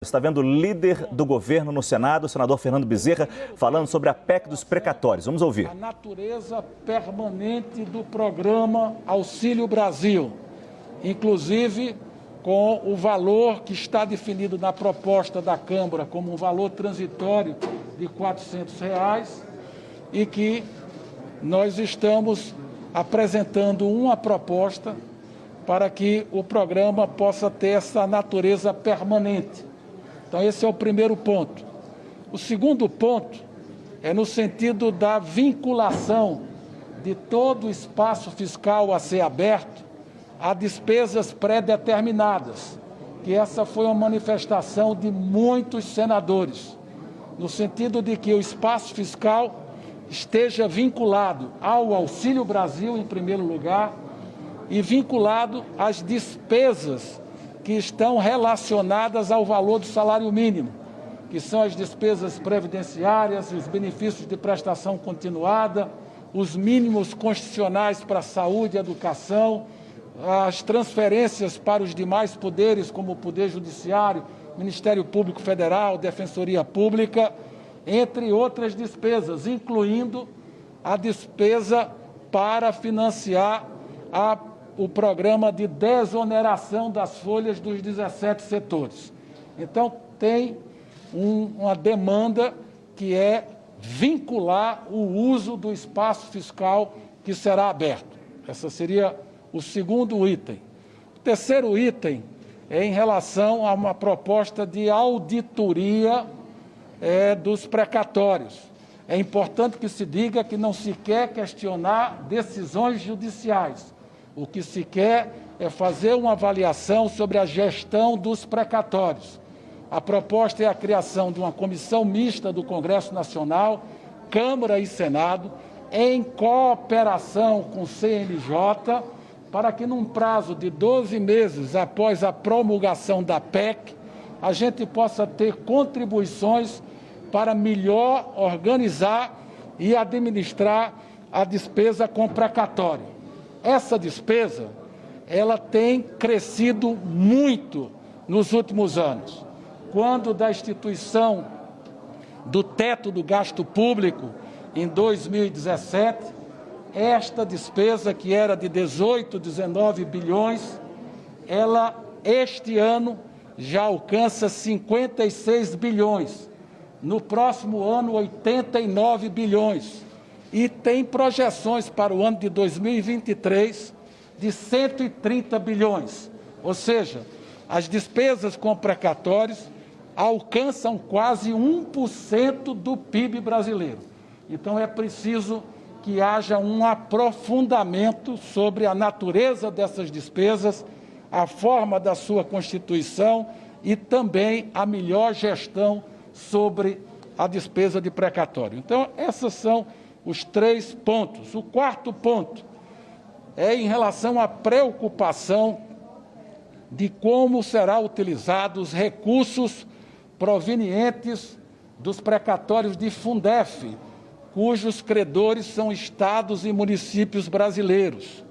Está vendo o líder do governo no Senado, o senador Fernando Bezerra, falando sobre a PEC dos precatórios. Vamos ouvir. A natureza permanente do programa Auxílio Brasil, inclusive com o valor que está definido na proposta da Câmara como um valor transitório de R$ 400 e que nós estamos apresentando uma proposta para que o programa possa ter essa natureza permanente. Então, esse é o primeiro ponto. O segundo ponto é no sentido da vinculação de todo o espaço fiscal a ser aberto a despesas pré-determinadas, que essa foi uma manifestação de muitos senadores, no sentido de que o espaço fiscal esteja vinculado ao Auxílio Brasil, em primeiro lugar, e vinculado às despesas que estão relacionadas ao valor do salário mínimo, que são as despesas previdenciárias, os benefícios de prestação continuada, os mínimos constitucionais para a saúde e educação, as transferências para os demais poderes, como o Poder Judiciário, Ministério Público Federal, Defensoria Pública, entre outras despesas, incluindo a despesa para financiar o programa de desoneração das folhas dos 17 setores. Então, tem uma demanda que é vincular o uso do espaço fiscal que será aberto. Esse seria o segundo item. O terceiro item é em relação a uma proposta de auditoria dos precatórios. É importante que se diga que não se quer questionar decisões judiciais. O que se quer é fazer uma avaliação sobre a gestão dos precatórios. A proposta é a criação de uma comissão mista do Congresso Nacional, Câmara e Senado, em cooperação com o CNJ, para que num prazo de 12 meses após a promulgação da PEC, a gente possa ter contribuições para melhor organizar e administrar a despesa com precatório. Essa despesa, ela tem crescido muito nos últimos anos. Quando da instituição do teto do gasto público, em 2017, esta despesa, que era de 18, 19 bilhões, ela, este ano, já alcança 56 bilhões. No próximo ano, 89 bilhões. E tem projeções para o ano de 2023 de 130 bilhões. Ou seja, as despesas com precatórios alcançam quase 1% do PIB brasileiro. Então, é preciso que haja um aprofundamento sobre a natureza dessas despesas, a forma da sua constituição e também a melhor gestão sobre a despesa de precatório. Então, essas são os três pontos. O quarto ponto é em relação à preocupação de como serão utilizados os recursos provenientes dos precatórios de Fundef, cujos credores são estados e municípios brasileiros.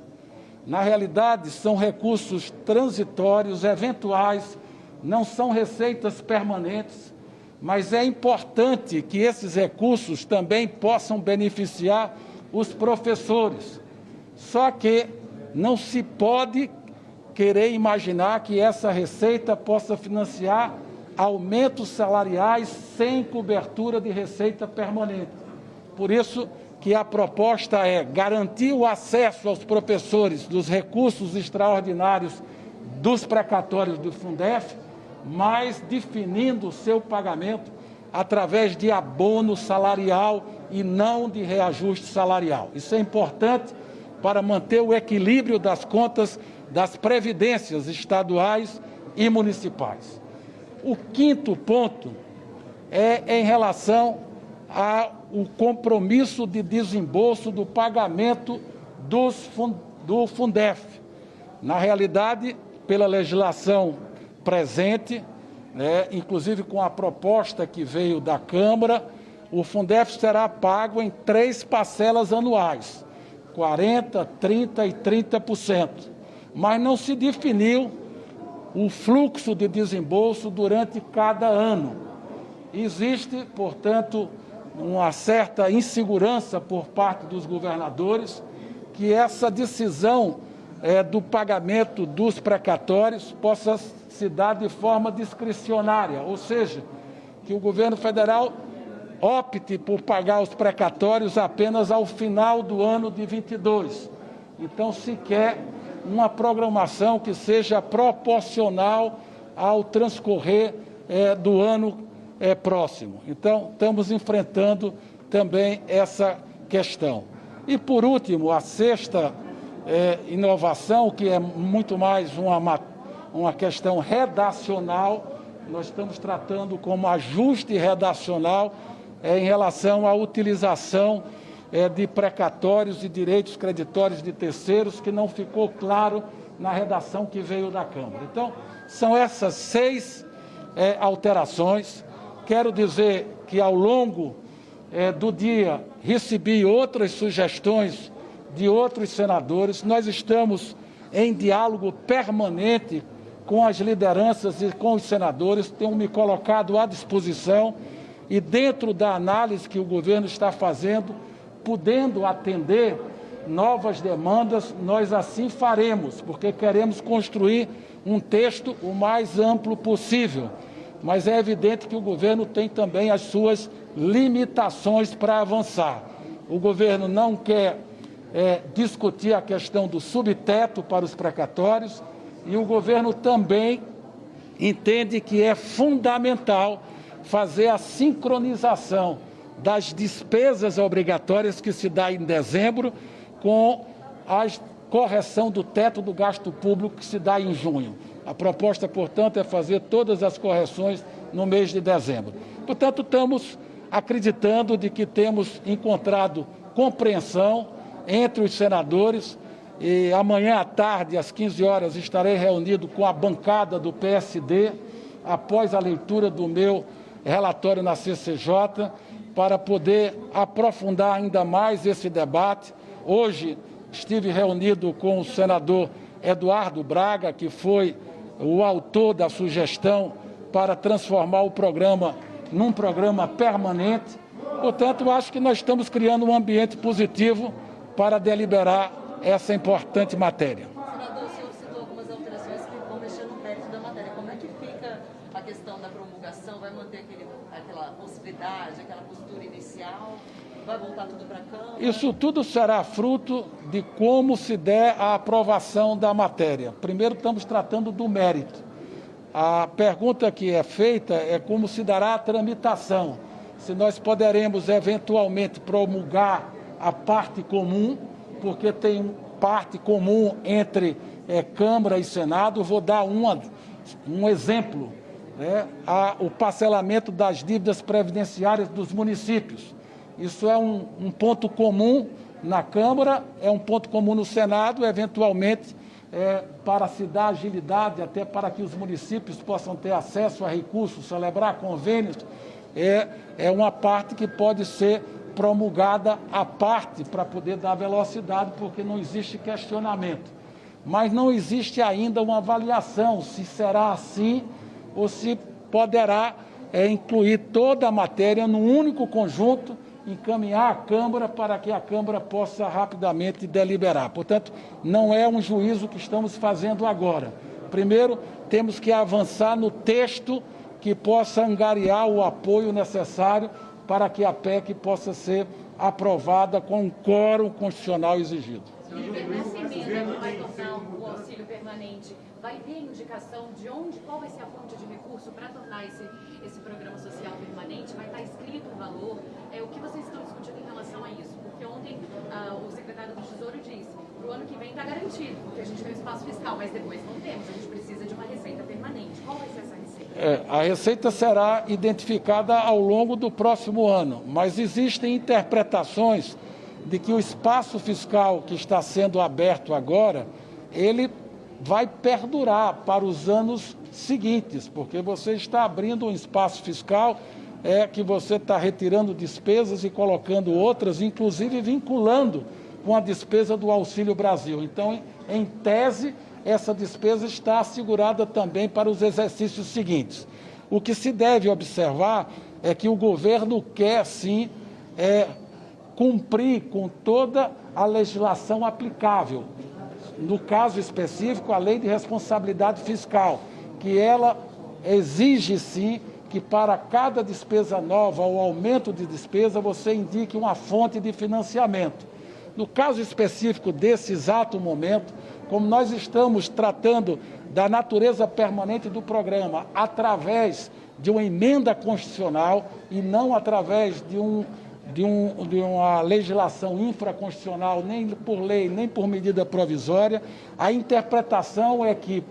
Na realidade, são recursos transitórios, eventuais, não são receitas permanentes, mas é importante que esses recursos também possam beneficiar os professores. Só que não se pode querer imaginar que essa receita possa financiar aumentos salariais sem cobertura de receita permanente. Por isso que a proposta é garantir o acesso aos professores dos recursos extraordinários dos precatórios do Fundef, mas definindo o seu pagamento através de abono salarial e não de reajuste salarial. Isso é importante para manter o equilíbrio das contas das previdências estaduais e municipais. O quinto ponto é em relação ao compromisso de desembolso do pagamento do Fundef. Na realidade, pela legislação presente, inclusive com a proposta que veio da Câmara, o Fundef será pago em 3 parcelas anuais, 40%, 30% e 30%. Mas não se definiu o fluxo de desembolso durante cada ano. Existe, portanto, uma certa insegurança por parte dos governadores que essa decisão do pagamento dos precatórios possa se dar de forma discricionária, ou seja, que o governo federal opte por pagar os precatórios apenas ao final do ano de 22. Então, se quer uma programação que seja proporcional ao transcorrer do ano próximo. Então, estamos enfrentando também essa questão. E, por último, a sexta inovação, que é muito mais uma questão redacional, nós estamos tratando como ajuste redacional em relação à utilização de precatórios e direitos creditórios de terceiros, que não ficou claro na redação que veio da Câmara. Então, são essas 6 alterações. Quero dizer que, ao longo do dia, recebi outras sugestões de outros senadores. Nós estamos em diálogo permanente com as lideranças e com os senadores, tenho me colocado à disposição e, dentro da análise que o governo está fazendo, podendo atender novas demandas, nós assim faremos, porque queremos construir um texto o mais amplo possível. Mas é evidente que o governo tem também as suas limitações para avançar. O governo não quer discutir a questão do subteto para os precatórios e o governo também entende que é fundamental fazer a sincronização das despesas obrigatórias que se dá em dezembro com a correção do teto do gasto público que se dá em junho. A proposta, portanto, é fazer todas as correções no mês de dezembro. Portanto, estamos acreditando de que temos encontrado compreensão entre os senadores e amanhã à tarde, às 15 horas, estarei reunido com a bancada do PSD, após a leitura do meu relatório na CCJ, para poder aprofundar ainda mais esse debate. Hoje estive reunido com o senador Eduardo Braga, que foi o autor da sugestão para transformar o programa num programa permanente. Portanto, acho que nós estamos criando um ambiente positivo para deliberar essa importante matéria. Senador, o senhor citou algumas alterações que vão mexer no mérito da matéria. Como é que fica a questão da promulgação? Vai manter aquela possibilidade, aquela postura inicial? Vai voltar tudo para a Câmara? Isso tudo será fruto de como se der a aprovação da matéria. Primeiro, estamos tratando do mérito. A pergunta que é feita é como se dará a tramitação. Se nós poderemos, eventualmente, promulgar a parte comum, porque tem parte comum entre Câmara e Senado. Vou dar um exemplo, o parcelamento das dívidas previdenciárias dos municípios. Isso é um ponto comum na Câmara, é um ponto comum no Senado, eventualmente, para se dar agilidade, até para que os municípios possam ter acesso a recursos, celebrar convênios, é uma parte que pode ser promulgada à parte para poder dar velocidade, porque não existe questionamento. Mas não existe ainda uma avaliação se será assim ou se poderá incluir toda a matéria num único conjunto, encaminhar à Câmara para que a Câmara possa rapidamente deliberar. Portanto, não é um juízo que estamos fazendo agora. Primeiro, temos que avançar no texto que possa angariar o apoio necessário para que a PEC possa ser aprovada com o quórum constitucional exigido. Nessa emenda que vai tornar o auxílio permanente, vai ter indicação de qual vai ser a fonte de recurso para tornar esse programa social permanente? Vai estar escrito o valor? O que vocês estão discutindo em relação a isso? Porque ontem o secretário do Tesouro disse, para o ano que vem está garantido, porque a gente tem um espaço fiscal, mas depois não temos, a gente precisa de uma receita permanente. Qual vai ser essa receita? A receita será identificada ao longo do próximo ano, mas existem interpretações de que o espaço fiscal que está sendo aberto agora, ele vai perdurar para os anos seguintes, porque você está abrindo um espaço fiscal que você está retirando despesas e colocando outras, inclusive vinculando com a despesa do Auxílio Brasil. Então, em tese, essa despesa está assegurada também para os exercícios seguintes. O que se deve observar é que o governo quer, sim, cumprir com toda a legislação aplicável. No caso específico, a Lei de Responsabilidade Fiscal, que ela exige, sim, que para cada despesa nova ou aumento de despesa, você indique uma fonte de financiamento. No caso específico desse exato momento, como nós estamos tratando da natureza permanente do programa através de uma emenda constitucional e não através de uma legislação infraconstitucional, nem por lei, nem por medida provisória, a interpretação é que,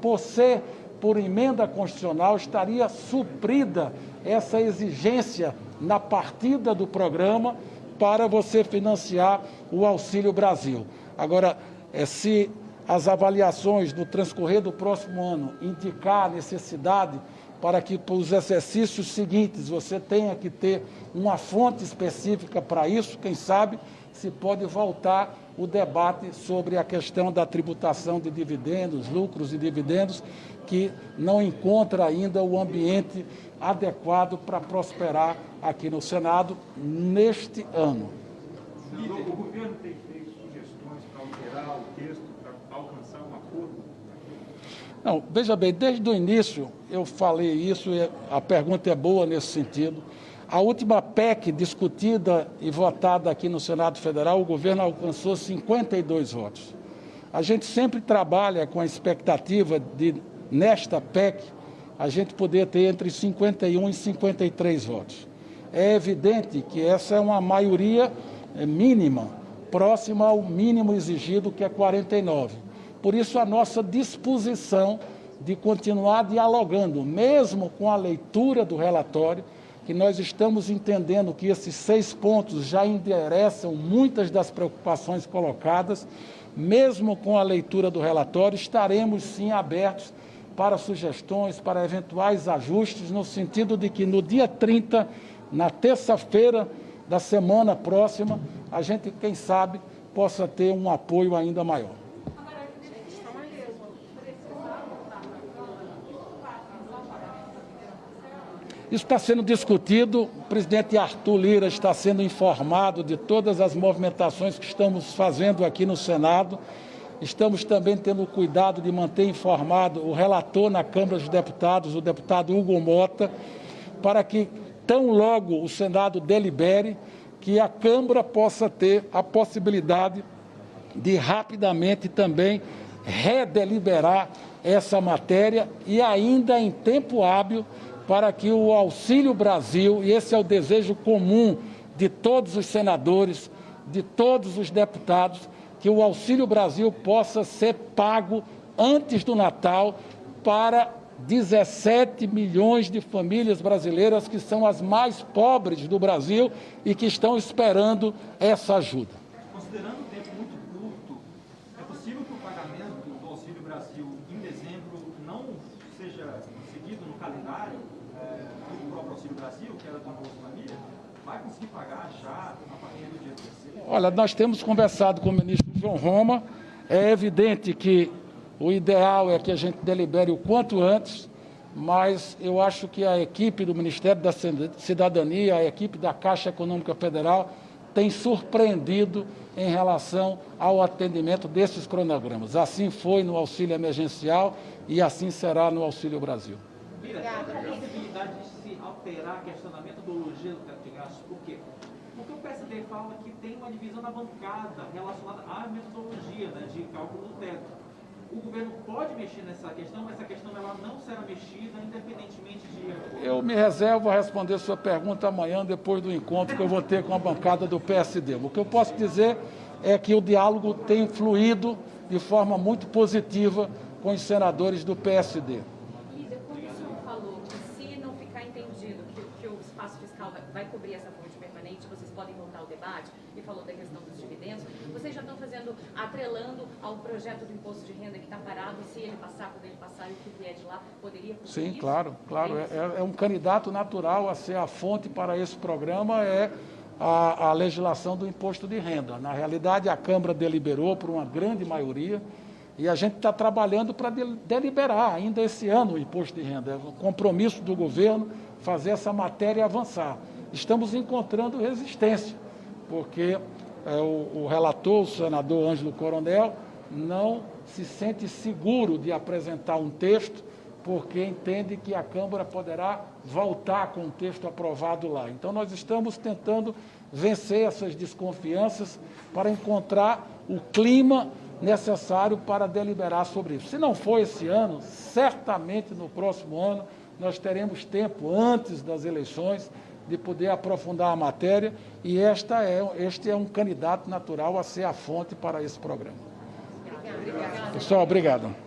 por emenda constitucional, estaria suprida essa exigência na partida do programa para você financiar o Auxílio Brasil. Agora, se as avaliações no transcorrer do próximo ano indicar a necessidade para que, para os exercícios seguintes, você tenha que ter uma fonte específica para isso, quem sabe se pode voltar o debate sobre a questão da tributação de dividendos, lucros e dividendos, que não encontra ainda o ambiente adequado para prosperar aqui no Senado neste ano. Senador, o governo tem feito sugestões para alterar o texto, para alcançar um acordo? Não, veja bem, desde o início eu falei isso, e a pergunta é boa nesse sentido. A última PEC discutida e votada aqui no Senado Federal, o governo alcançou 52 votos. A gente sempre trabalha com a expectativa de, nesta PEC, a gente poder ter entre 51 e 53 votos. É evidente que essa é uma maioria mínima, próxima ao mínimo exigido, que é 49. Por isso, a nossa disposição de continuar dialogando, mesmo com a leitura do relatório, que nós estamos entendendo que esses 6 pontos já endereçam muitas das preocupações colocadas, mesmo com a leitura do relatório, estaremos sim abertos para sugestões, para eventuais ajustes, no sentido de que no dia 30, na terça-feira da semana próxima, a gente, quem sabe, possa ter um apoio ainda maior. Isso está sendo discutido, o presidente Arthur Lira está sendo informado de todas as movimentações que estamos fazendo aqui no Senado. Estamos também tendo o cuidado de manter informado o relator na Câmara dos Deputados, o deputado Hugo Mota, para que, tão logo o Senado delibere, que a Câmara possa ter a possibilidade de rapidamente também redeliberar essa matéria e ainda em tempo hábil para que o Auxílio Brasil, e esse é o desejo comum de todos os senadores, de todos os deputados, que o Auxílio Brasil possa ser pago antes do Natal para 17 milhões de famílias brasileiras que são as mais pobres do Brasil e que estão esperando essa ajuda. Considerando o tempo muito curto, é possível que o pagamento do Auxílio Brasil em dezembro não seja seguido no calendário do próprio Auxílio Brasil, que era do Bolsa Família? Vai conseguir pagar já a partir do dia 16? Olha, nós temos conversado com o ministro João Roma. É evidente que o ideal é que a gente delibere o quanto antes, mas eu acho que a equipe do Ministério da Cidadania, a equipe da Caixa Econômica Federal, tem surpreendido em relação ao atendimento desses cronogramas. Assim foi no auxílio emergencial e assim será no Auxílio Brasil. Obrigada. A possibilidade de se alterar a questão da metodologia do teto de gastos, por quê? Porque o PSD fala que tem uma divisão na bancada relacionada à metodologia, né, de cálculo do teto. O governo pode mexer nessa questão, mas essa questão ela não será mexida independentemente de... Eu me reservo a responder sua pergunta amanhã, depois do encontro que eu vou ter com a bancada do PSD. O que eu posso dizer é que o diálogo tem fluído de forma muito positiva com os senadores do PSD. Quando o senhor falou que se não ficar entendido que o espaço fiscal vai cobrir essa fonte permanente, vocês podem voltar ao debate, e falou da questão dos dividendos, vocês já estão atrelando ao projeto do imposto de renda que está parado, se ele passar, quando ele passar e o que vier de lá, poderia cobrir? Sim, isso? claro. É um candidato natural a ser a fonte para esse programa, é a legislação do imposto de renda. Na realidade, a Câmara deliberou por uma grande maioria E a gente está trabalhando para deliberar ainda esse ano o imposto de renda. É um compromisso do governo fazer essa matéria avançar. Estamos encontrando resistência, porque o relator, o senador Ângelo Coronel, não se sente seguro de apresentar um texto, porque entende que a Câmara poderá voltar com um texto aprovado lá. Então, nós estamos tentando vencer essas desconfianças para encontrar o clima necessário para deliberar sobre isso. Se não for esse ano, certamente no próximo ano nós teremos tempo, antes das eleições, de poder aprofundar a matéria, e este é um candidato natural a ser a fonte para esse programa. Obrigada. Pessoal, obrigado.